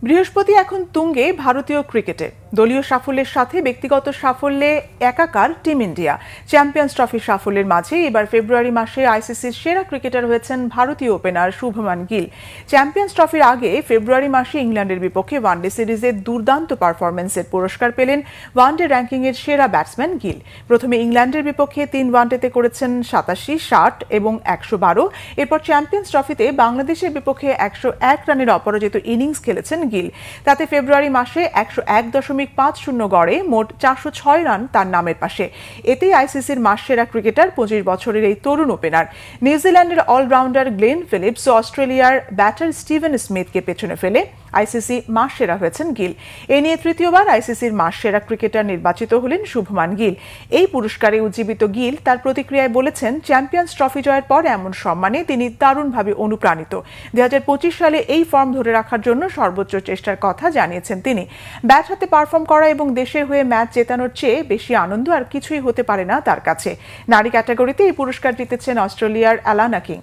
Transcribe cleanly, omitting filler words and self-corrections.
বৃহস্পতি এখন তুঙ্গে ভারতীয় ক্রিকেটে। দলীয় সাফল্যের সাথে ব্যক্তিগত সাফল্যে একাকার টিম ইন্ডিয়া। চ্যাম্পিয়ন্স ট্রফির সাফল্যের মাঝে এবার ফেব্রুয়ারি মাসে আইসিসির সেরা ক্রিকেটার হয়েছেন ভারতীয় ওপেনার শুভমান গিল। চ্যাম্পিয়ন্স ট্রফির আগে ফেব্রুয়ারি মাসে ইংল্যান্ডের বিপক্ষে ওয়ানডে সিরিজে দুর্দান্ত পারফরম্যান্সের পুরস্কার পেলেন ওয়ানডে র্যাঙ্কিংয়ের সেরা ব্যাটসম্যান গিল। প্রথমে ইংল্যান্ডের বিপক্ষে 3 ওয়ানডেতে করেছেন 87, 60 এবং 112। এরপর চ্যাম্পিয়ন্স ট্রফিতে বাংলাদেশের বিপক্ষে 101 রানের অপরাজিত ইনিংস খেলেছেন গিল। তাতে ফেব্রুয়ারি মাসে 101.50 গড়ে মোট 406 রান তার নামের পাশে। এতেই আইসিসির মাস সেরা ক্রিকেটার 25 বছরের এই তরুণ ওপেনার নিউজিল্যান্ডের অলরাউন্ডার গ্লেন ফিলিপস ও অস্ট্রেলিয়ার ব্যাটার স্টিভেন স্মিথকে পেছনে ফেলে আইসিসি মাস সেরা হয়েছেন গিল। এ নিয়ে তৃতীয়বার আইসিসির মাস সেরা ক্রিকেটার নির্বাচিত হলেন শুভমান গিল। এই পুরস্কারে উজ্জীবিত গিল তার প্রতিক্রিয়ায় বলেছেন, চ্যাম্পিয়ন্স ট্রফি জয়ের পর এমন সম্মানে তিনি দারুণভাবে অনুপ্রাণিত। 2025 সালে এই ফর্ম ধরে রাখার জন্য সর্বোচ্চ চেষ্টার কথা জানিয়েছেন তিনি। ব্যাট হাতে পারফর্ম করা এবং দেশের হয়ে ম্যাচ জেতানোর চেয়ে বেশি আনন্দ আর কিছুই হতে পারে না তার কাছে। নারী ক্যাটাগরিতে এই পুরস্কার জিতেছেন অস্ট্রেলিয়ার অ্যালানা কিং।